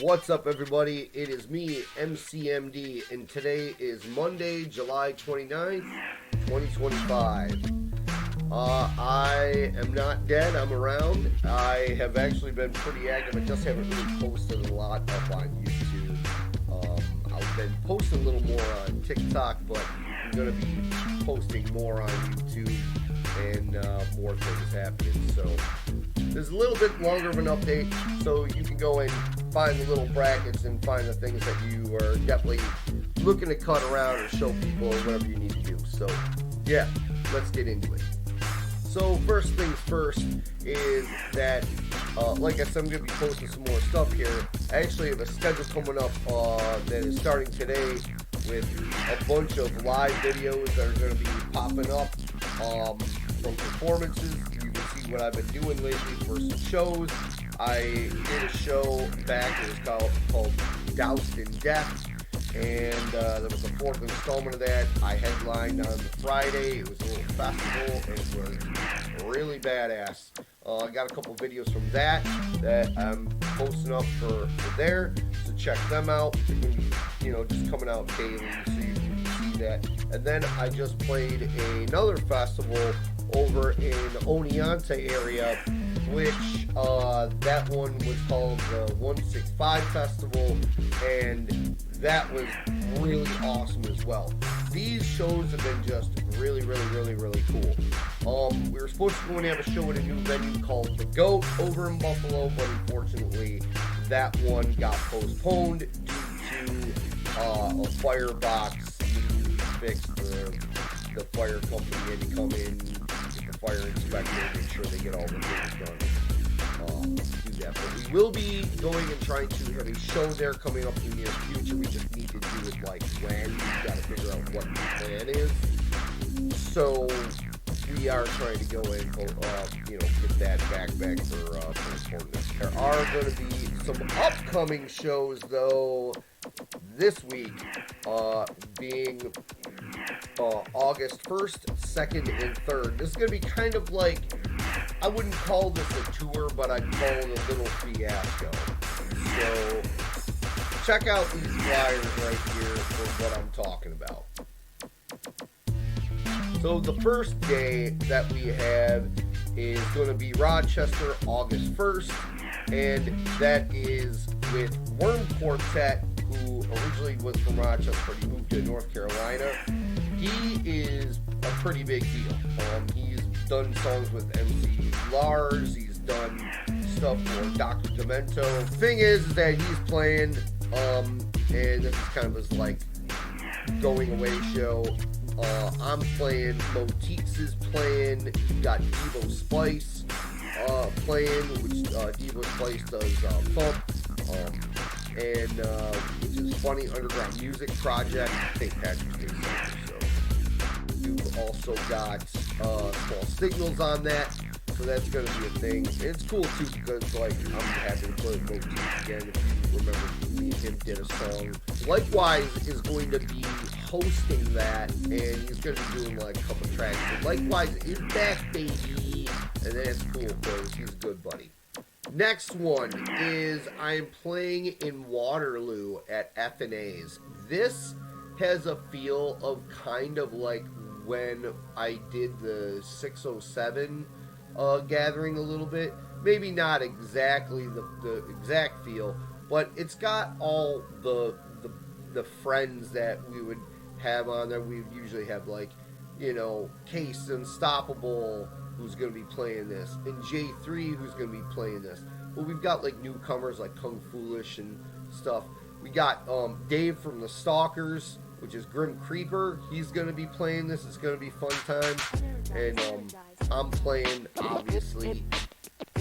What's up, everybody? It is me, Emcee M.D, and today is Monday, July 29th, 2025. I am not dead. I'm around. I have actually been pretty active. I just haven't really posted a lot up on YouTube. I've been posting a little more on TikTok, but I'm going to be posting more on YouTube and more things happening. So there's a little bit longer of an update, so you can go and find the little brackets and find the things that you are definitely looking to cut around or show people or whatever you need to do. So yeah, let's get into it. So first things first is that, like I said, I'm going to be posting some more stuff here. I actually have a schedule coming up that is starting today with a bunch of live videos that are going to be popping up from performances. You can see what I've been doing lately for some shows. I did a show back, it was called Doused in Death, and there was a fourth installment of that. I headlined on the Friday. It was a little festival, and it was really badass. I got a couple videos from that I'm posting up for there, so check them out. They're going to be, just coming out daily, so you can see that. And then I just played another festival over in the Oneonta area, which that one was called the 165 Festival, and that was really awesome as well. These shows have been just really cool. We were supposed to go and have a show at a new venue called The Goat over in Buffalo, but unfortunately that one got postponed due to a firebox needing to be fixed. The fire company had to come in, get the fire inspector, make sure they get all the things done. Do that, but we will be going and trying to have a show there coming up in the near future. We just need to do it like when. We got to figure out what the plan is. So we are trying to go and get that back for recording this. There are going to be some upcoming shows though this week, being August 1st, 2nd, and 3rd. This is going to be kind of like, I wouldn't call this a tour, but I'd call it a little fiasco. So check out these flyers right here for what I'm talking about. So the first day that we have is going to be Rochester, August 1st, and that is with Worm Quartet, who originally was from Rochester, but he moved to North Carolina. He is a pretty big deal. He's done songs with MC Lars. He's done stuff for Dr. Demento. Thing is that he's playing, and this is kind of his like going away show. I'm playing. Moteeks is playing. You got Devo Spice playing, which Devo Spice does Pump. And which is Funny Underground Music Project, St. Patrick's Day Center. So you've also got Small Signals on that, so that's going to be a thing. And it's cool too because like I'm happy to play with Moteeks again. If you remember, me and him did a song. Likewise is going to be hosting that, and he's going to be doing like a couple tracks. But Likewise is back, baby, and that's cool because he's a good buddy. Next one is I'm playing in Waterloo at F&A's. This has a feel of kind of like when I did the 607 gathering a little bit. Maybe not exactly the exact feel, but it's got all the friends that we would have on there. We usually have like, Case Unstoppable, who's going to be playing this, and J3, who's going to be playing this. But we've got like newcomers like Kung Foolish and stuff. We got Dave from the Stalkers, which is Grim Creeper. He's going to be playing this. It's going to be fun time. And I'm playing, obviously.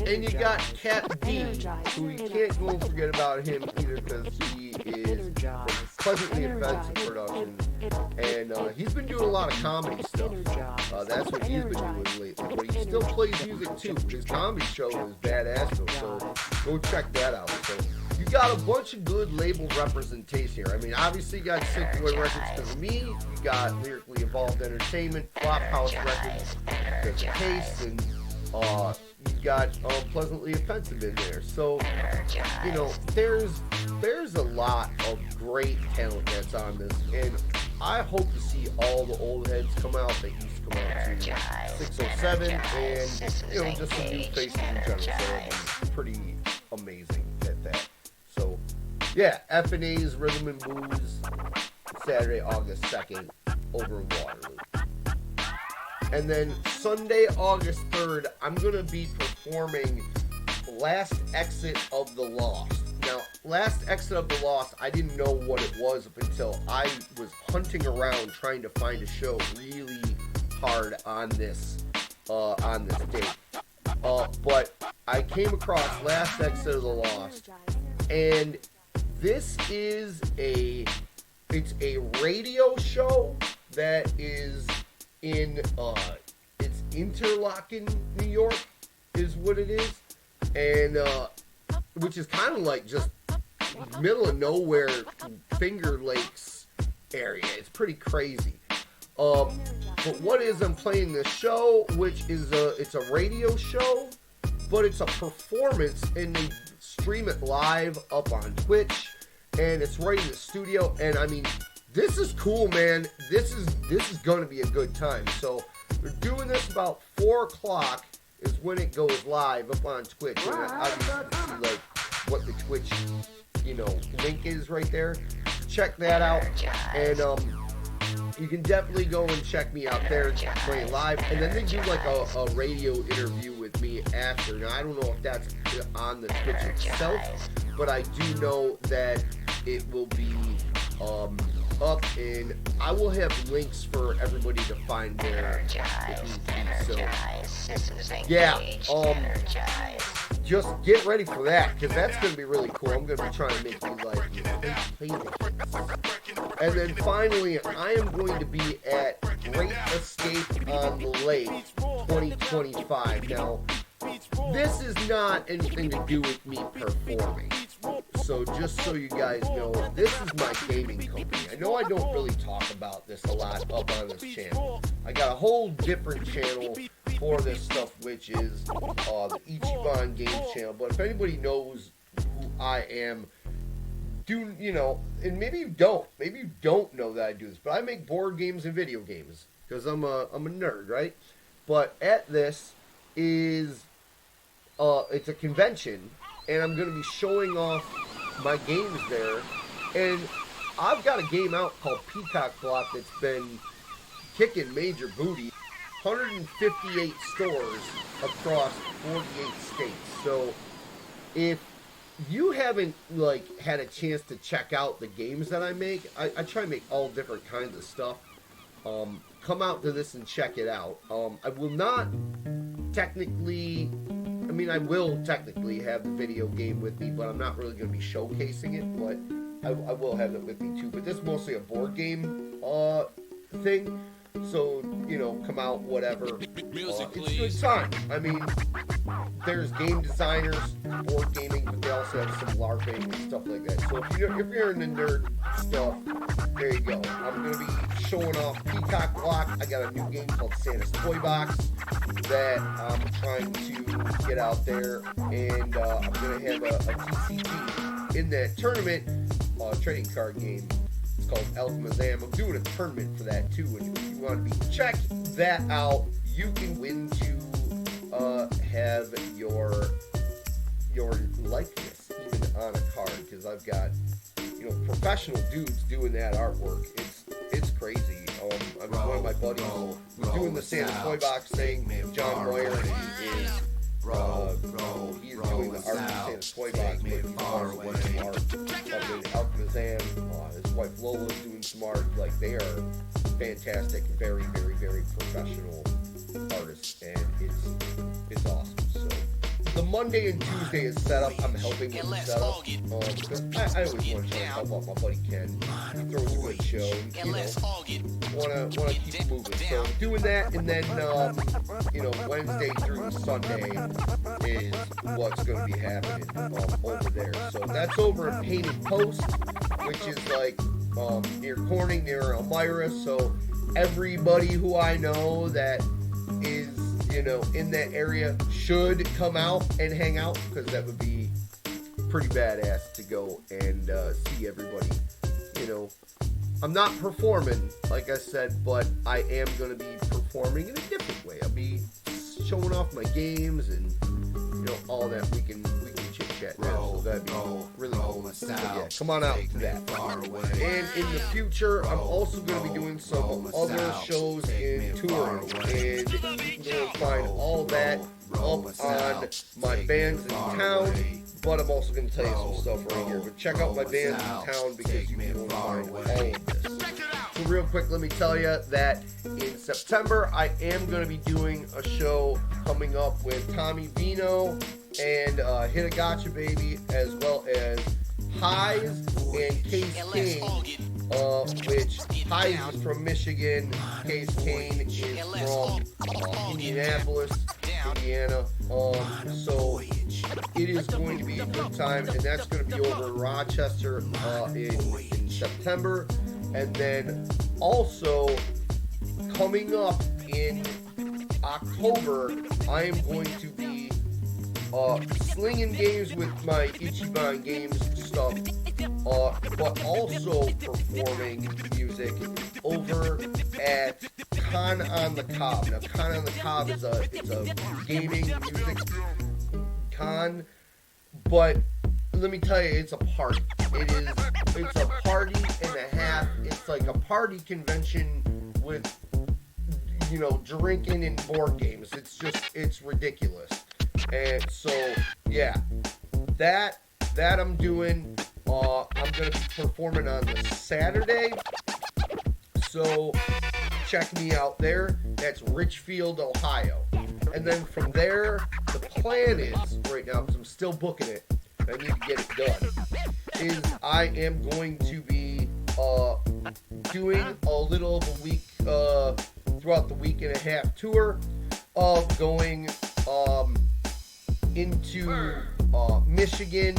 And you got Cat D, who you can't go and forget about him either because he is from Pleasantly Offensive Productions. And he's been doing a lot of comedy stuff. That's what he's been doing lately. But he still plays music too. His comedy show is badass though, so go check that out. So you got a bunch of good label representation here. I mean, obviously you got Sick Boy Records because of me. You got Lyrically Evolved Entertainment, Flophouse Records, Pitch Case, and you got Pleasantly Offensive in there. So, there's there's a lot of great talent that's on this, and I hope to see all the old heads come out that used to come out to 607, and just some new faces in general. So it'll be pretty amazing at that. So yeah, F&A's Rhythm and Blues, Saturday, August 2nd, over in Waterloo. And then Sunday, August 3rd, I'm going to be performing Last Exit of the Lost. Now, Last Exit of the Lost, I didn't know what it was up until I was hunting around trying to find a show really hard on this date. But I came across Last Exit of the Lost, and this is it's a radio show that is in it's Interlochen, New York, is what it is, and which is kind of like just middle of nowhere, Finger Lakes area. It's pretty crazy. But what is, I'm playing this show, which is it's a radio show, but it's a performance, and they stream it live up on Twitch, and it's right in the studio. And I mean, this is cool, man. This is gonna be a good time. So they're doing this about 4 o'clock is when it goes live up on Twitch. And obviously, see like what the Twitch, link is right there. Check that out, and you can definitely go and check me out there playing live. And then they do like a radio interview with me after. Now I don't know if that's on the Twitch itself, but I do know that it will be up, and I will have links for everybody to find there. So yeah, just get ready for that, because that's going to be really cool. I'm going to be trying to make you like play this. And then finally, I am going to be at Great Escape on the Lake 2025. Now, this is not anything to do with me performing. So just so you guys know, this is my gaming company. I know I don't really talk about this a lot up on this channel. I got a whole different channel for this stuff, which is the Ichiban Games channel. But if anybody knows who I am, and maybe you don't know that I do this, but I make board games and video games because I'm a nerd, right? But at this is it's a convention, and I'm going to be showing off my games there. And I've got a game out called Peacock Block that's been kicking major booty. 158 stores across 48 states. So if you haven't had a chance to check out the games that I make, I try to make all different kinds of stuff. Come out to this and check it out. I will not technically, I will technically have the video game with me, but I'm not really going to be showcasing it, but I will have it with me too. But this is mostly a board game thing. So, come out, whatever. It's good time. There's game designers, board gaming, but they also have some LARPing and stuff like that. So if you're into nerd stuff, there you go. I'm going to be showing off Peacock Block. I got a new game called Santa's Toy Box that I'm trying to get out there. And I'm going to have a TCG in that tournament, trading card game. It's called Alchemazam. I'm doing a tournament for that too, and if you want to check that out, you can win to have your likeness even on a card, because I've got professional dudes doing that artwork. It's crazy. One of my buddies was doing the Santa Toy Box thing. John Moyer is he's doing the art of Santa's Toy Box, but he's also doing some art up in Alchemazam. His wife Lola's doing some art. They are fantastic, very, very, very professional artists, and it's awesome. So the Monday and Tuesday is set up. I'm helping with the setup. Because I always want to help out my buddy Ken. He throws a good show. Want to keep moving. So doing that, and then Wednesday through Sunday is what's going to be happening over there. So that's over in Painted Post, which is near Corning, near Elmira. So everybody who I know that is in that area should come out and hang out, because that would be pretty badass to go and see everybody. You know, I'm not performing, like I said, but I am going to be performing in a different way. I'll be showing off my games and, you know, all that. We can chit chat now, so that'd be really cool. So yeah, come on out to that. And in the future, I'm also going to be doing some other shows and touring, and you can find all that up on my bands in town. But I'm also going to tell you some stuff right here. But check out my bands in town because you will find all of this. So real quick, let me tell you that in September, I am going to be doing a show coming up with Tommy Vino and Hit a Gotcha Baby, as well as Highs and Case Kane, which Highs is from Michigan, Case Kane is from Indianapolis, Indiana. So it is going to be a good time, and that's going to be over in Rochester in September. And then also coming up in October, I am going to be slinging games with my Ichiban Games stuff, but also performing music over at Con on the Cob. Now, Con on the Cob is a gaming music con, but let me tell you, it's a party. It's a party and a half. It's like a party convention with, you know, drinking and board games. It's ridiculous. And so, yeah, that I'm doing. I'm going to be performing on the Saturday. So check me out there. That's Richfield, Ohio. And then from there, the plan is, right now, because I'm still booking it, I need to get it done, is I am going to be doing a little of a week, throughout the week and a half tour of going into Michigan,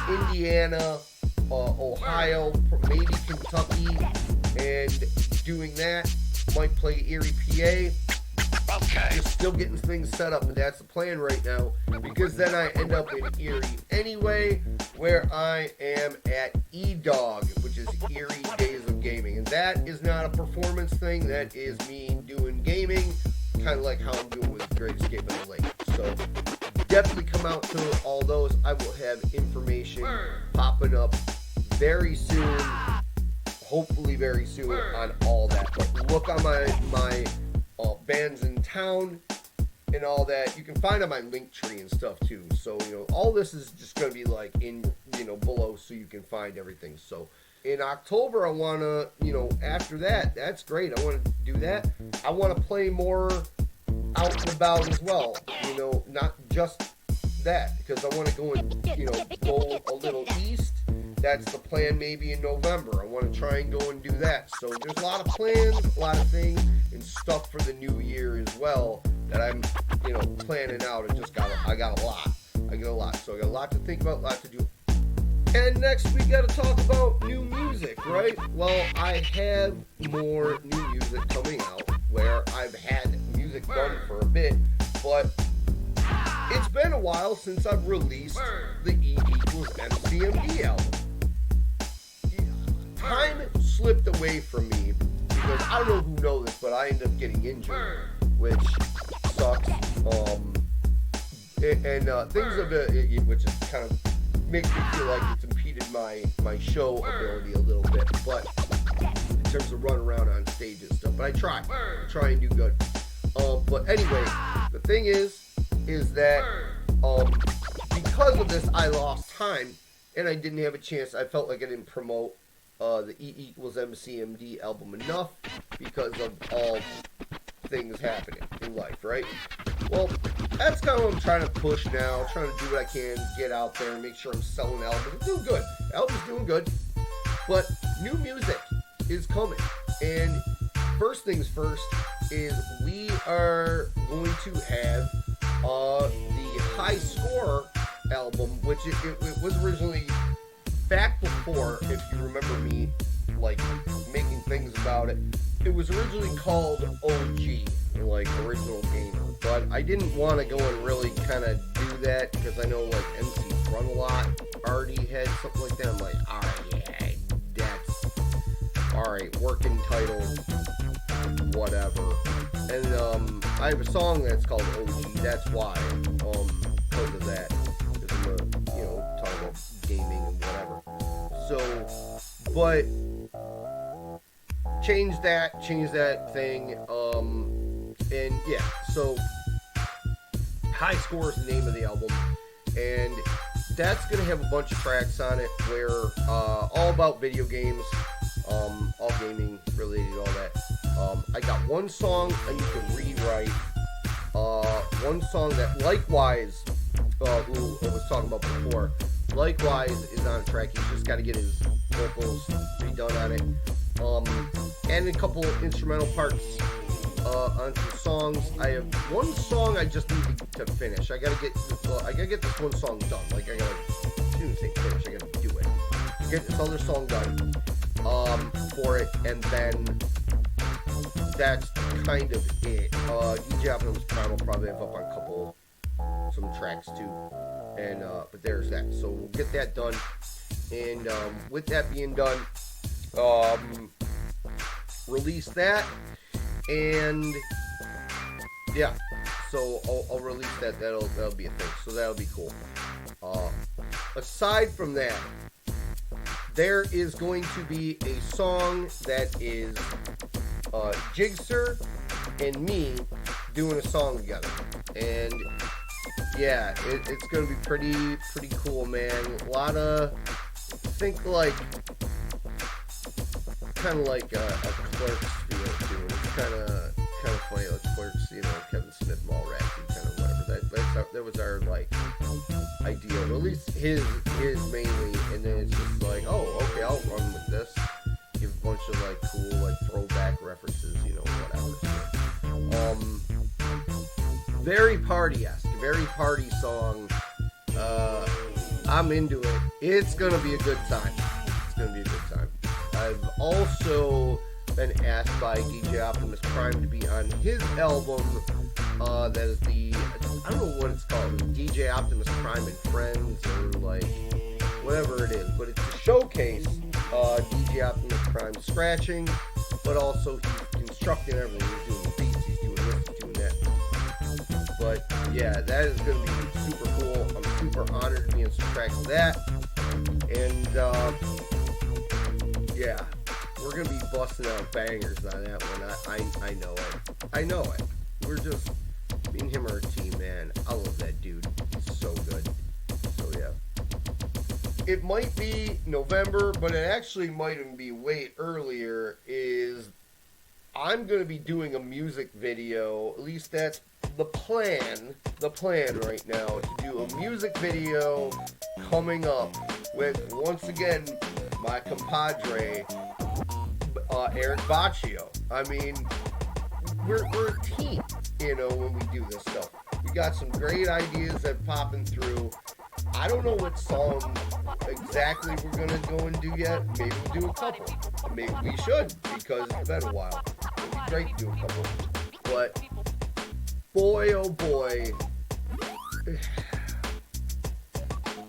Indiana, Ohio, maybe Kentucky, and doing that. Might play Erie, PA. Okay. Just still getting things set up, and that's the plan right now, because then I end up in Erie anyway, where I am at E-Dog, which is Erie Days of Gaming, and that is not a performance thing, that is me doing gaming, kind of like how I'm doing with Great Escape on the Lake. So definitely come out to all those. I will have information popping up very soon, hopefully very soon, on all that. But look on my bands in town and all that. You can find on my link tree and stuff too. So, you know, all this is just going to be like in, you know, below, so you can find everything. So in October, I want to, you know, after that, that's great. I want to do that. I want to play more out and about as well. You know, not just that, because I want to go and, you know, go a little east. That's the plan, maybe in November. I want to try and go and do that. So there's a lot of plans, a lot of things, and stuff for the new year as well that I'm, you know, planning out. I got a lot. So I got a lot to think about, a lot to do. And next we got to talk about new music, right? Well, I have more new music coming out, where I've had music done for a bit, but it's been a while since I've released the E equals Emcee M.D album. Time slipped away from me, because I don't know who knows this, but I ended up getting injured, which sucks. And things of it, which is kind of makes me feel like it's impeded my show ability a little bit, but in terms of running around on stage and stuff. But I try and do good. But anyway, the thing is that because of this, I lost time, and I didn't have a chance. I felt like I didn't promote the E equals Emcee M.D album enough, because of all things happening in life, right? Well, that's kind of what I'm trying to push now, trying to do what I can, get out there and make sure I'm selling albums. I'm doing good. Album's doing good. But new music is coming. And first things first is we are going to have the High Score album, which it was originally, back before, if you remember me, like, making things about it, it was originally called OG, or like Original Gamer. But I didn't want to go and really kind of do that because I know like MC Front a lot already had something like that. I'm like, alright, yeah, that's alright, working title, whatever. And I have a song that's called OG, that's why, because of that. Because I'm talking about gaming and whatever. So, but change that thing, and yeah, so High Score is the name of the album, and that's gonna have a bunch of tracks on it where all about video games, all gaming related, all that. I got one song that you can rewrite, one song that likewise, who I was talking about before, likewise is on a track. He's just got to get his vocals redone on it, and a couple instrumental parts on some songs. I have one song I just need to finish. I gotta get this one song done. Like I shouldn't say finish. I gotta do it. Get this other song done for it, and then that's kind of it. DJ Optimus Prime will probably have up on some tracks too, and but there's that. So we'll get that done, and with that being done, release that. And yeah, so I'll release that. That'll be a thing. So that'll be cool. Aside from that, there is going to be a song that is Jigsaw and me doing a song together, and yeah, it's gonna be pretty cool, man. A lot of think like kind of like a Clerks feel to it. It's kind of funny, like Clerks, Kevin Smith, Mallrats, kind of whatever. That was our like idea, or at least his mainly. And then it's just like, oh, okay, I'll run with this. Give a bunch of like cool like throwback references, whatever. So, very party-esque, very party song. I'm into it. It's gonna be a good time. It's gonna be a good time. I've also been asked by DJ Optimus Prime to be on his album. That is I don't know what it's called, DJ Optimus Prime and Friends, or like whatever it is, but it's a showcase. DJ Optimus Prime scratching, but also he's constructing everything. He's doing the beats, he's doing this, he's doing that. But yeah, that is going to be super cool. I'm super honored to be on some tracks of that. And yeah, we're going to be busting out bangers on that one. I know it. I know it. We're just, me and him are a team, man. I love that dude. He's so good. So yeah. It might be November, but it actually might even be way earlier. I'm going to be doing a music video. At least that's the plan. The plan right now is to do a music video coming up with, once again, my compadre, Eric Baccio. I mean, we're a team, when we do this stuff. We got some great ideas that popping through. I don't know what song exactly we're going to go and do yet. Maybe we'll do a couple. Maybe we should, because it's been a while. It'd be great to do a couple. But, boy, oh boy,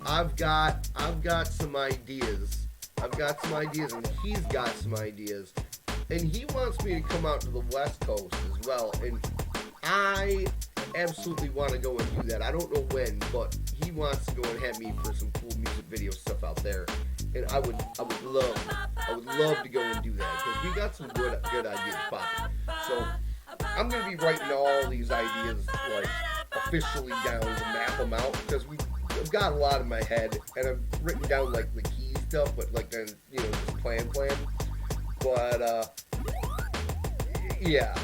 I've got some ideas. I've got some ideas, and he's got some ideas. And he wants me to come out to the West Coast as well. And I absolutely want to go and do that. I don't know when, but he wants to go and have me for some cool music video stuff out there. And I would love to go and do that, because we got some good ideas popping. So I'm gonna be writing all these ideas like officially down to map them out, because I've got a lot in my head, and I've written down like the key stuff, but like then just plan. But yeah,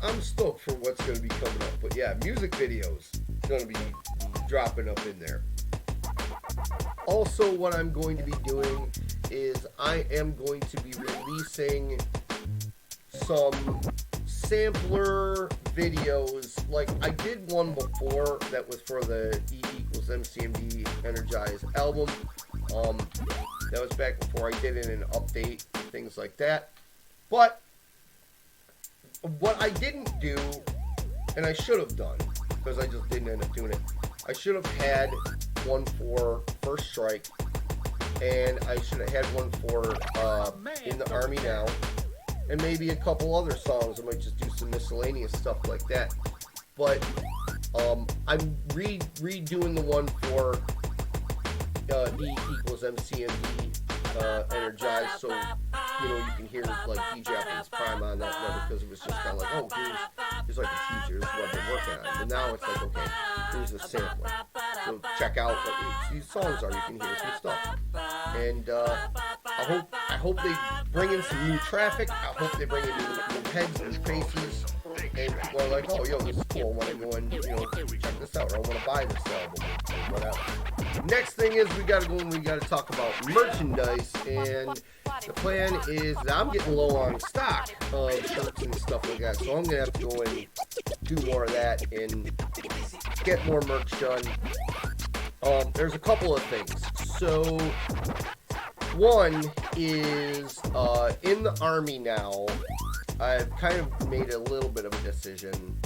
I'm stoked for what's going to be coming up. But yeah, music videos going to be dropping up in there. Also, what I'm going to be doing is I am going to be releasing some sampler videos. Like I did one before that was for the E=Emcee M.D Energize album. That was back before I did it in an update, things like that. But what I didn't do and I should have done, because I just didn't end up doing it. I should have had one for First Strike, and I should have had one for In the Army Now, and maybe a couple other songs. I might just do some miscellaneous stuff like that. But I'm redoing the one for E equals Emcee M.D. Energized, so you can hear like DJ Optimus Prime on that level, because it was just kind of like, oh, here's like a teaser, this is what I've been working on. But now it's like, okay, here's the sampler. So check out what these songs are. You can hear some stuff. And I hope they bring in some new traffic. I hope they bring in new heads and faces. And people are like, oh, yo, this is cool. I want to go and, check this out. Or I want to buy this album. Or whatever. Next thing is we got to go and we got to talk about merchandise. And the plan is that I'm getting low on stock of shirts and stuff like that. So I'm going to have to go and do more of that and get more merch done. There's a couple of things. So one is In the Army Now. I've kind of made a little bit of a decision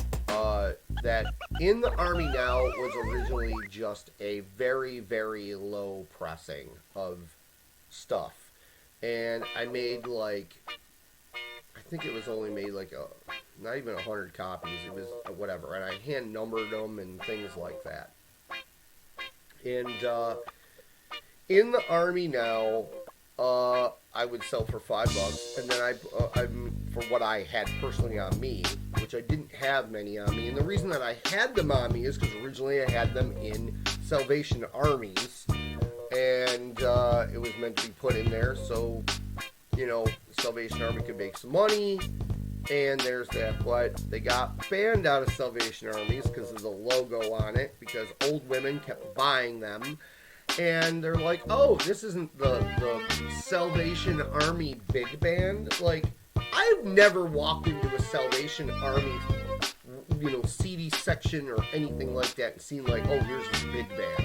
that In the Army Now was originally just a very, very low pressing of stuff. And I made like, I think it was only made like not even 100 copies. It was whatever. And I hand numbered them and things like that. And In the Army Now, I would sell for $5, and then I for what I had personally on me, which I didn't have many on me. And the reason that I had them on me is because originally I had them in Salvation Armies, and it was meant to be put in there so the Salvation Army could make some money. And there's that, but they got banned out of Salvation Armies because of the logo on it, because old women kept buying them. And they're like, oh, this isn't the Salvation Army big band. Like, I've never walked into a Salvation Army, CD section or anything like that and seen like, oh, here's this big band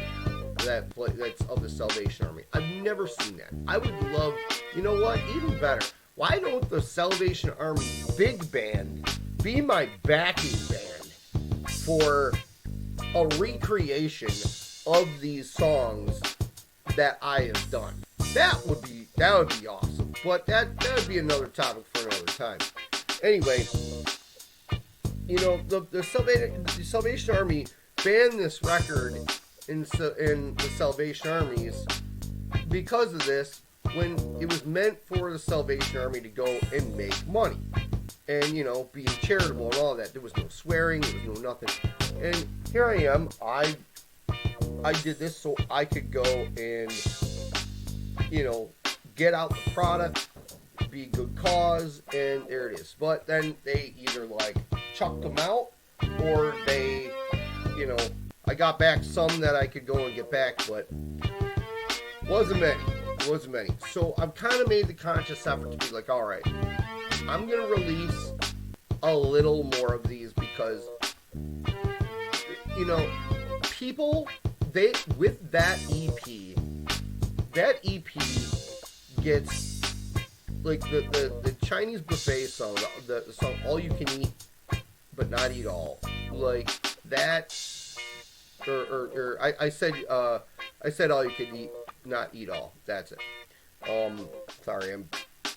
that's of the Salvation Army. I've never seen that. I would love, you know what, even better. Why don't the Salvation Army big band be my backing band for a recreation of these songs that I have done? That would be awesome. But that would be another topic for another time. Anyway, the Salvation Army banned this record in the Salvation Armies because of this, when it was meant for the Salvation Army to go and make money and being charitable and all that. There was no swearing, there was no nothing. And here I am. I did this so I could go and, get out the product, be a good cause, and there it is. But then they either, chucked them out, or they, I got back some that I could go and get back, but wasn't many. So I've kind of made the conscious effort to be like, all right, I'm going to release a little more of these because, people... with that EP gets like the Chinese buffet song, the song All You Can Eat But Not Eat All, like that, or I said All You Can Eat Not Eat All. That's it. Sorry, I'm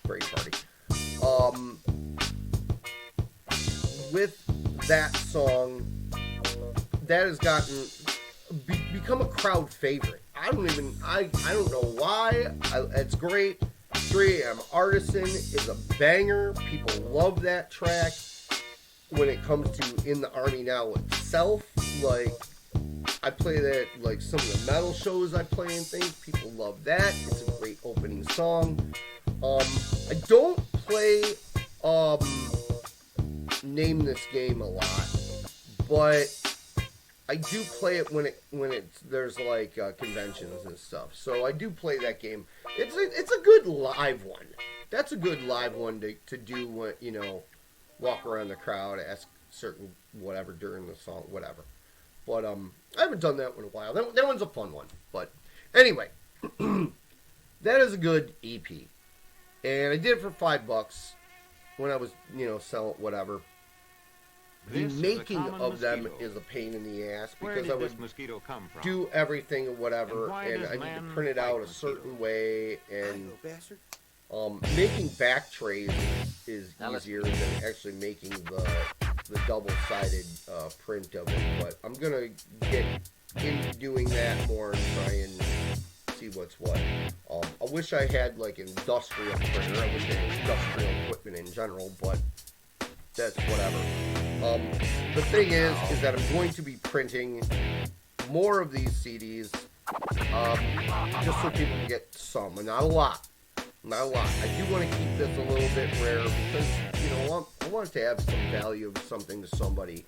brain party. With that song, that has become a crowd favorite. I don't know why. It's great. 3 AM Artisan is a banger. People love that track. When it comes to In the Army Now itself, I play that some of the metal shows I play and things. People love that. It's a great opening song. I don't play Name This Game a lot, but I do play it when there's conventions and stuff. So I do play that game. It's a good live one. That's a good live one to do when, walk around the crowd, ask certain whatever during the song, whatever. But I haven't done that one in a while. That one's a fun one. But anyway, that is a good EP. And I did it for $5 when I was, selling whatever. The making of them is a pain in the ass because I would do everything or whatever, and I need to print it out a certain way, and making back trays is easier than actually making the double-sided print of it. But I'm gonna get into doing that more and try and see what's what. I wish I had like an industrial printer. I wish I had industrial equipment in general, but that's whatever. The thing is that I'm going to be printing more of these CDs, just so people can get some, and not a lot. Not a lot. I do want to keep this a little bit rare because, you know, I want it to have some value of something to somebody,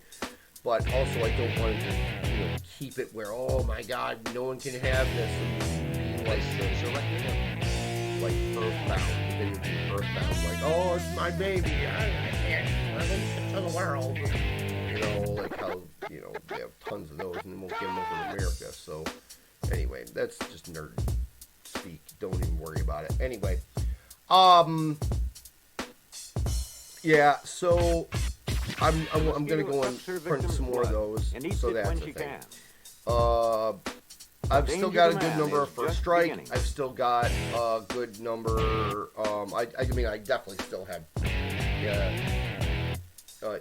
but also I don't want to just, you know, keep it where, oh my God, no one can have this, and be like Earthbound. Then you'd be Earthbound, like, oh, it's my baby, I can't release it to the world. You know, like how, you know, they have tons of those and they won't give them over to America. So, anyway, that's just nerd speak. Don't even worry about it. Anyway, yeah, so I'm gonna go and print some more of those. So that's the thing. I've still got a good number for Strike. I've still got a good number. I mean, I definitely still have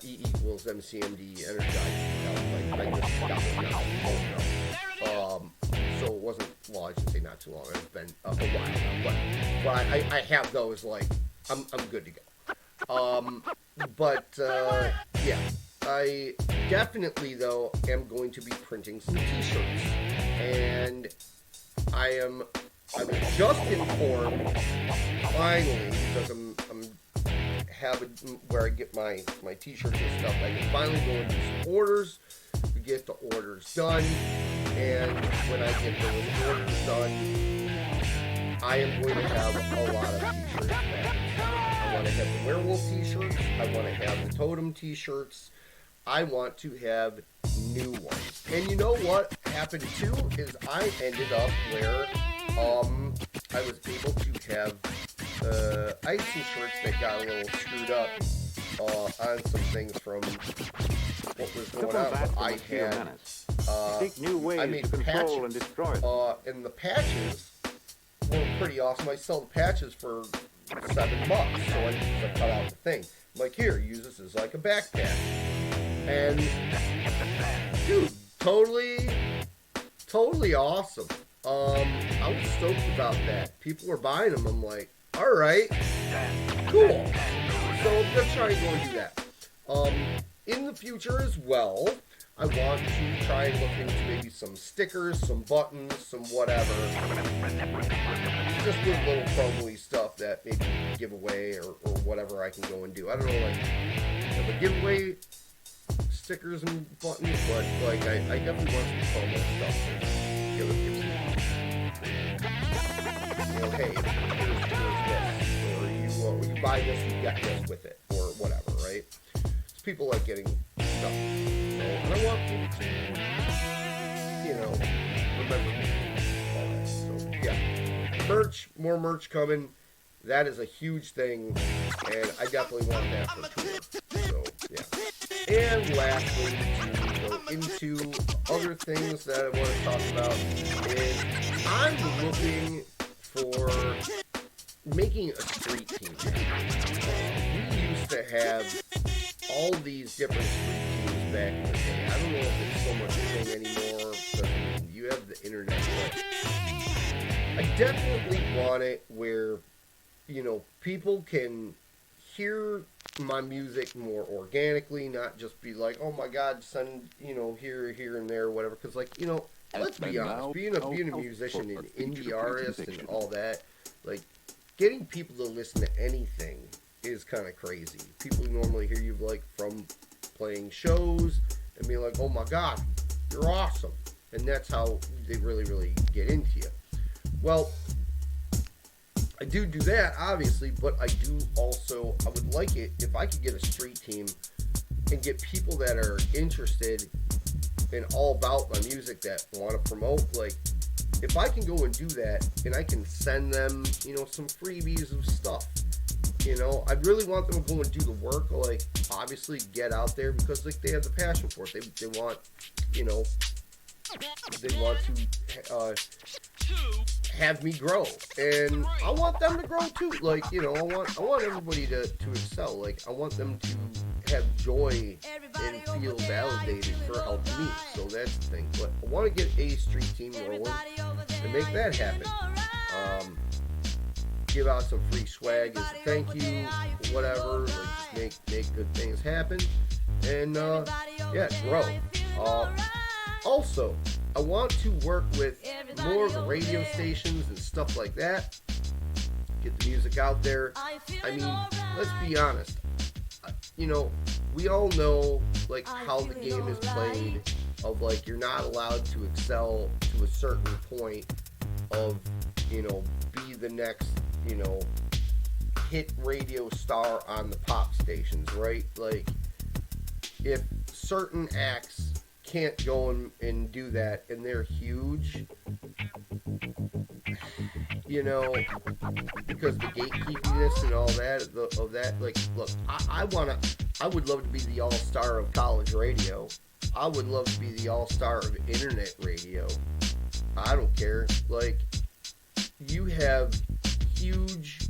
E equals Emcee M.D energized. Like, I just got it now. So it wasn't, well, I should say not too long. It's been a while now. But I have those, like, I'm good to go. Yeah. I definitely, though, am going to be printing some t-shirts. And I'm just informed, finally, because I'm having where I get my t-shirts and stuff, I can finally go and do some orders, to get the orders done, and when I get those orders done, I am going to have a lot of t-shirts back. I want to have the werewolf t-shirts, I want to have the totem t-shirts, I want to have new ones. And you know what happened too is I ended up where I was able to have I had some shirts that got a little screwed up on some things from what was going on. But I had I made patches, and the patches were pretty awesome. I sell the patches for $7, so I just cut out the thing. I'm like, here, use this as like a backpack. And, dude, totally awesome. I was stoked about that. People were buying them. I'm like, all right, cool. So let's try and go and do that. In the future as well, I want to try and look into maybe some stickers, some buttons, some whatever. Just good little promo-y stuff that maybe give away or whatever I can go and do. I don't know, like, if a giveaway stickers and buttons, but like I definitely want some promo stuff to give you know, hey, here's this, or you buy this, you get this with it, or whatever, right? So people like getting stuff, so, and I want people to, you know, remember all that. So yeah, merch, more merch coming. That is a huge thing, and I definitely want that for tour. So yeah. And lastly, to go into other things that I want to talk about is I'm looking for making a street team. We used to have all these different street teams back in the day. I don't know if it's so much a thing anymore because you have the internet, but I definitely want it where, you know, people can hear my music more organically, not just be like, oh my God, send, you know, here and there, whatever. Because, like, you know, let's be honest, being a musician and indie artist and all that, like, getting people to listen to anything is kind of crazy. People normally hear you, like, from playing shows and be like, oh my God, you're awesome. And that's how they really, really get into you. Well, I do that, obviously, but I do also, I would like it if I could get a street team and get people that are interested and all about my music that want to promote. Like, if I can go and do that and I can send them, you know, some freebies of stuff, You know, I really want them to go and do the work. Like, obviously, get out there because like they have the passion for it. They want, you know, they want to have me grow, and I want them to grow too. Like, you know, I want everybody to excel. Like, I want them to have joy and feel validated for helping me. So that's the thing. But I want to get a street team rolling to make that happen. Give out some free swag as a thank you, whatever. Like, just make good things happen, and yeah, grow. Also, I want to work with more of the radio stations and stuff like that. Get the music out there. I mean, let's be honest. You know, we all know like how the game is played. Of like, you're not allowed to excel to a certain point. Of, you know, be the next, you know, hit radio star on the pop stations, right? Like, if certain acts can't go and do that, and they're huge, you know, because the gatekeepiness and all that of that. Like, look, I would love to be the all-star of college radio. I would love to be the all-star of internet radio. I don't care. Like, you have huge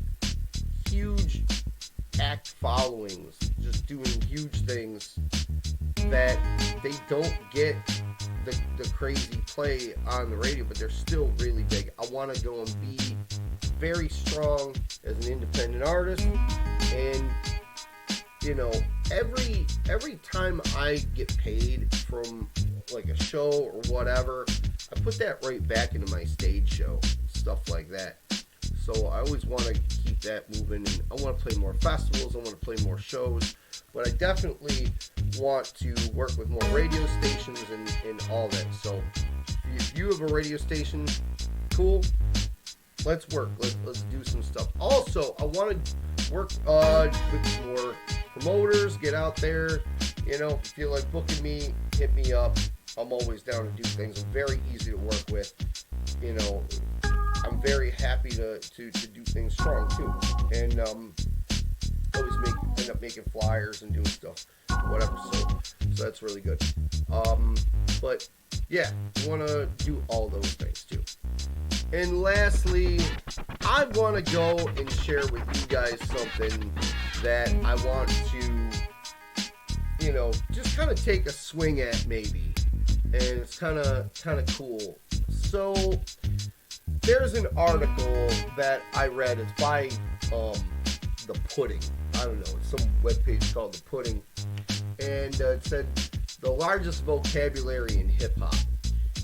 act followings just doing huge things that they don't get the crazy play on the radio, but they're still really big. I want to go and be very strong as an independent artist, and you know, every time I get paid from like a show or whatever, I put that right back into my stage show, stuff like that. So I always want to keep that moving, and I want to play more festivals, I want to play more shows, but I definitely want to work with more radio stations and all that. So if you have a radio station, cool, let's work, let's do some stuff. Also, I want to work with more promoters, get out there, you know, if you feel like booking me, hit me up. I'm always down to do things. I'm very easy to work with, you know. I'm very happy to do things strong too, and always end up making flyers and doing stuff, whatever. So that's really good. But yeah, I want to do all those things too. And lastly, I want to go and share with you guys something that I want to, you know, just kind of take a swing at maybe, and it's kind of cool. So there's an article that I read. It's by The Pudding. I don't know. It's some webpage called The Pudding. And it said the largest vocabulary in hip-hop.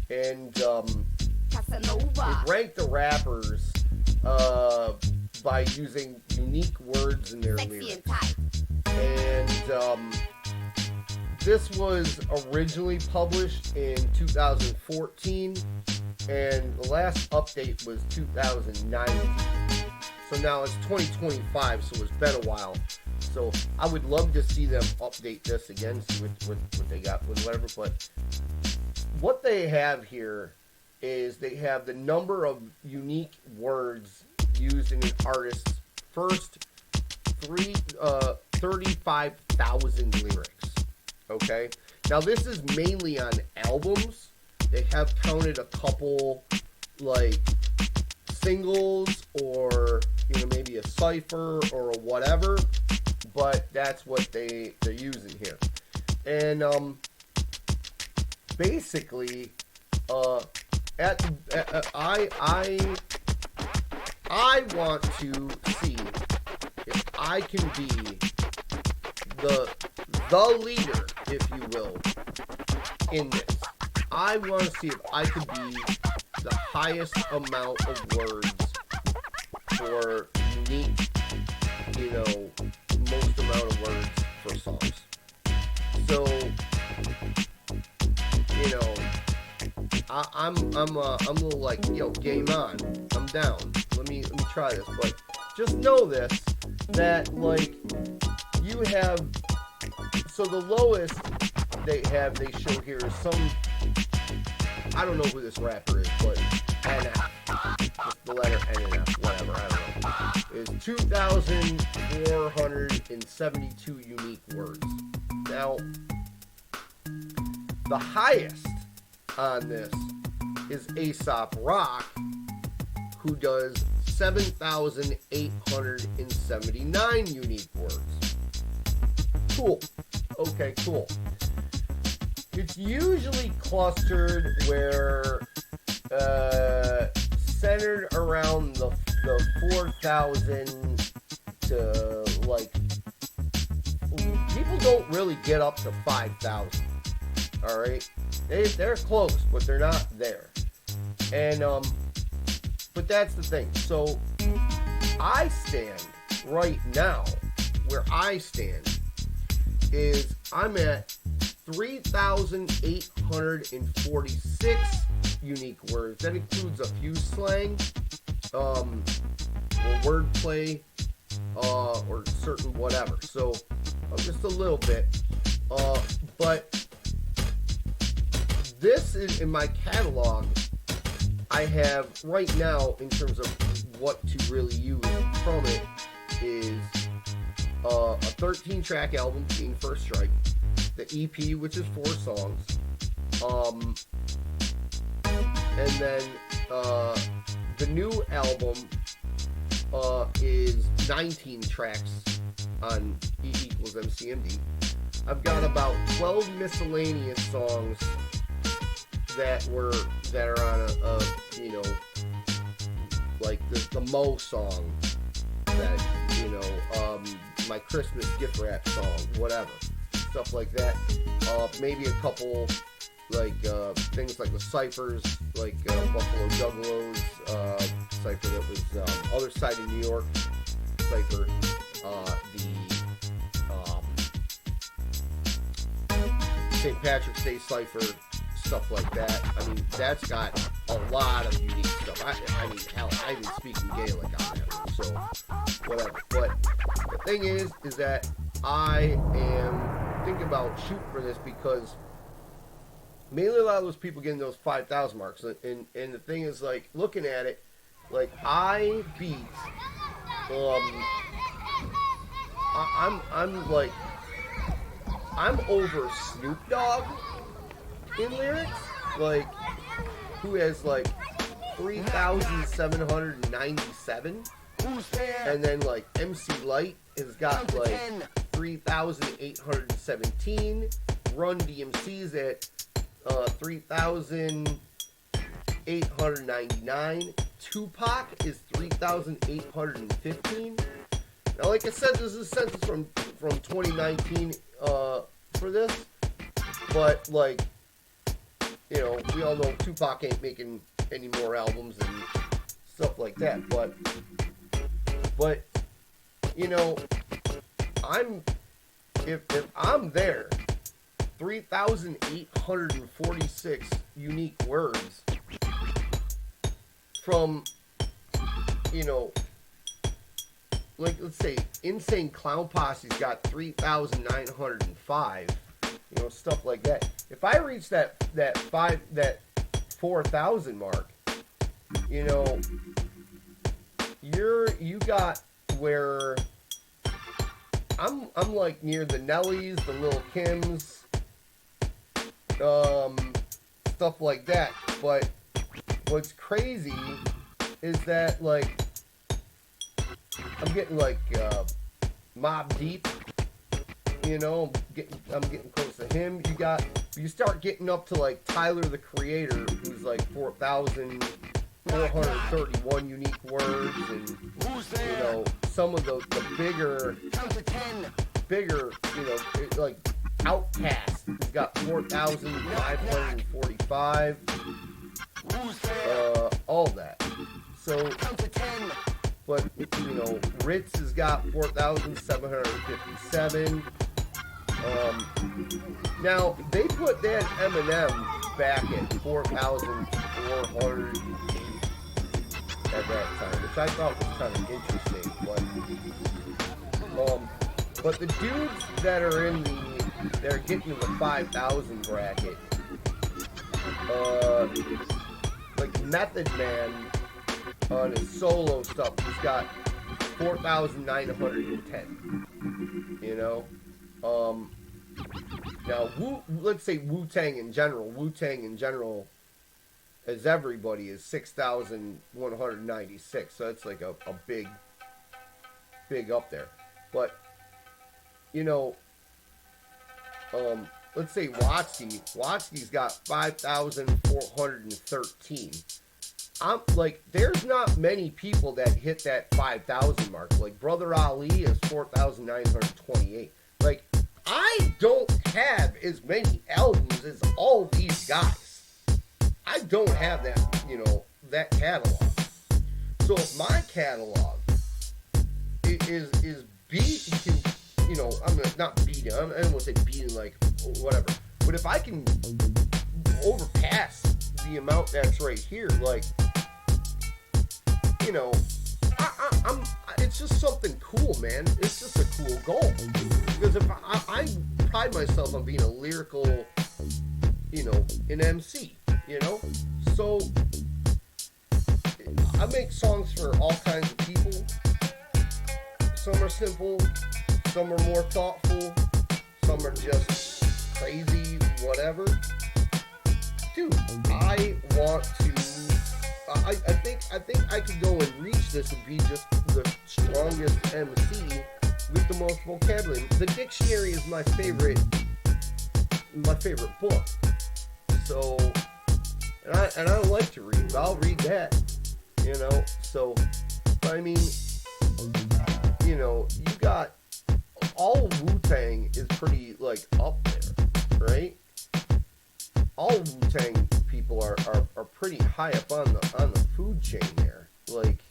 And it ranked the rappers by using unique words in their lyrics. And this was originally published in 2014. And the last update was 2009. So now it's 2025, so it's been a while. So I would love to see them update this again, see what they got with whatever. But what they have here is they have the number of unique words used in an artist's first 35,000 lyrics. Okay? Now this is mainly on albums. They have counted a couple, like, singles or, you know, maybe a cipher or a whatever, but that's what they're using here. And basically, I want to see if I can be the leader, if you will, in this. I want to see if I could be the highest amount of words for unique, you know, most amount of words for songs. So, you know, I'm a little like, yo, game on. I'm down. Let me try this. But just know this, that like you have. So the lowest they show here is some. I don't know who this rapper is, but NF, just the letter N and F, whatever, I don't know, is 2,472 unique words. Now, the highest on this is Aesop Rock, who does 7,879 unique words. Cool. Okay, cool. It's usually clustered where centered around the 4,000 to like, people don't really get up to 5,000. All right, they're close, but they're not there. And but that's the thing. So I stand right now, where I stand is I'm at 3,846 unique words. That includes a few slang, or wordplay, or certain whatever. So just a little bit. But this is in my catalog. I have right now, in terms of what to really use from it, is a 13-track album, being First Strike, the EP, which is 4 songs, and then the new album is 19 tracks on E equals Emcee M.D. I've got about 12 miscellaneous songs that are on a you know, like the Mo song, that, you know, my Christmas gift wrap song, whatever, stuff like that. Maybe a couple like things like the ciphers, like Buffalo Juggalos cipher that was Other Side of New York cipher, the St. Patrick's Day cipher, stuff like that. I mean, that's got a lot of unique stuff. I mean, hell, I even speak in Gaelic on that one, so whatever. But the thing is that I am thinking about shooting for this, because mainly a lot of those people getting those 5,000 marks, and the thing is, like, looking at it, like, I beat, I'm over Snoop Dogg in lyrics, like, who has like 3,797, and then like MC Light has got like 3,817. Run DMC's at 3,899. Tupac is 3,815. Now, like I said, this is a census from 2019 for this, but like, you know, we all know Tupac ain't making any more albums and stuff like that, but you know, if I'm there, 3,846 unique words from, you know, like, let's say Insane Clown Posse's got 3,905, you know, stuff like that. If I reach that 4,000 mark, you know, you got where I'm like near the Nellies, the Lil Kims, stuff like that. But what's crazy is that, like, I'm getting like Mobb Deep, you know, I'm getting close to him. You start getting up to like Tyler the Creator, who's like 4,431 unique words, and you know, some of the bigger, you know, like Outkast has got 4,545. All that. So, but you know, Ritz has got 4,757. Now they put that Eminem back at 4,408 at that time, which I thought was kind of interesting. But the dudes that are they're getting to the 5,000 bracket, like Method Man on his solo stuff, he's got 4,910. You know, now let's say Wu-Tang in general. Wu-Tang in general, as everybody, is 6,196. So it's like a big up there. But you know, let's say Watsky's got 5,413. I'm like, there's not many people that hit that 5,000 mark. Like Brother Ali is 4,928. Like, I don't have as many albums as all these guys. I don't have that, you know, that catalog. So if my catalog is beat, you know, I'm gonna not beat it. I don't want to say beating like whatever. But if I can overpass the amount that's right here, like, you know, I'm. It's just something cool, man. It's just a cool goal. Because if I pride myself on being a lyrical, you know, an MC, you know, so I make songs for all kinds of people. Some are simple, some are more thoughtful, some are just crazy, whatever. Dude, I want to. I think I could go and reach this and be just the strongest MC with the most vocabulary. The dictionary is my favorite book. So, and I like to read. But I'll read that, you know. So, I mean, you know, you got all Wu-Tang is pretty like up there, right? All Wu-Tang people are pretty high up on the food chain there. Like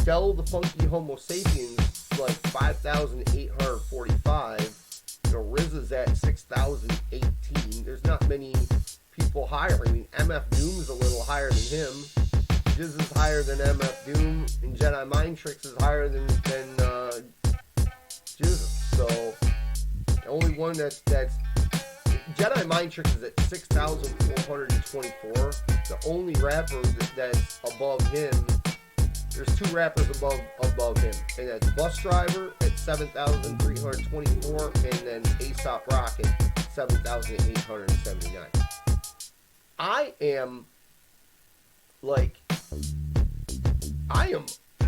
Del the Funky Homo Sapiens, like 5,845. You know, RZA's at 6,018. There's not many people higher. I mean, MF Doom's a little higher than him. Jizz is higher than MF Doom, and Jedi Mind Tricks is higher than Jizz. So the only one that's Jedi Mind Tricks is at 6,424. The only rapper that's above him, there's two rappers above him, and that's Bus Driver at 7,324, and then Aesop Rock at 7,879. I am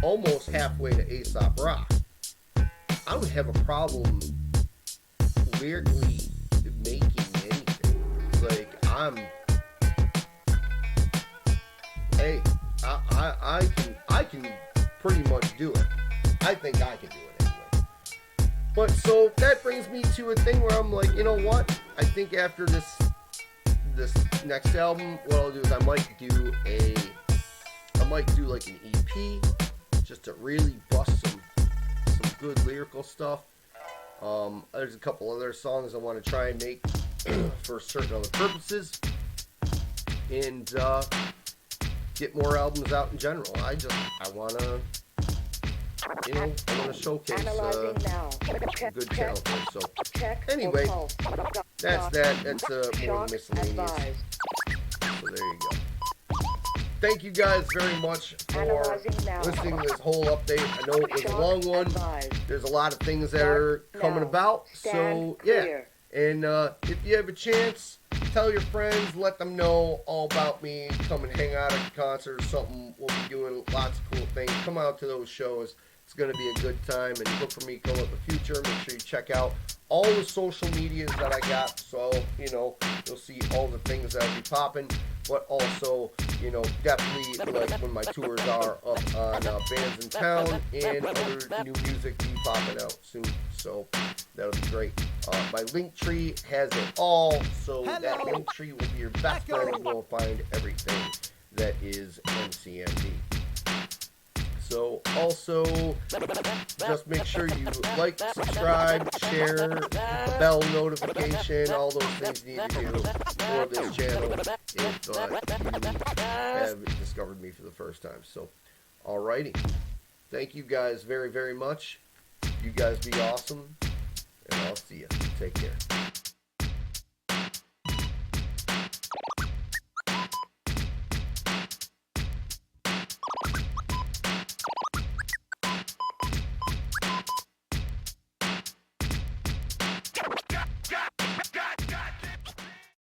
almost halfway to Aesop Rock. I don't have a problem lyrically making anything. Like, I can pretty much do it. I think I can do it anyway. But so that brings me to a thing where I'm like, you know what? I think after this next album, what I'll do is I might do like an EP, just to really bust some good lyrical stuff. There's a couple other songs I want to try and make for certain other purposes, and get more albums out in general. I want to, you know, I want to showcase good talent. So anyway, that's that. That's more miscellaneous. So there you go. Thank you guys very much for listening to this whole update. I know it was a long one. There's a lot of things that are coming about. So, yeah. And if you have a chance, tell your friends, let them know all about me. Come and hang out at the concert or something. We'll be doing lots of cool things. Come out to those shows. It's going to be a good time. And look for me coming up in the future. Make sure you check out all the social medias that I got. So, you know, you'll see all the things that will be popping. But also, you know, definitely like when my tours are up on bands in town, and other new music be popping out soon. So that'll be great. My Linktree has it all, so that Linktree will be your best friend, and you'll find everything that is Emcee M.D. So also, just make sure you like, subscribe, share, hit the bell notification, all those things you need to do for this channel if you have discovered me for the first time. So, alrighty. Thank you guys very, very much. You guys be awesome, and I'll see you. Take care.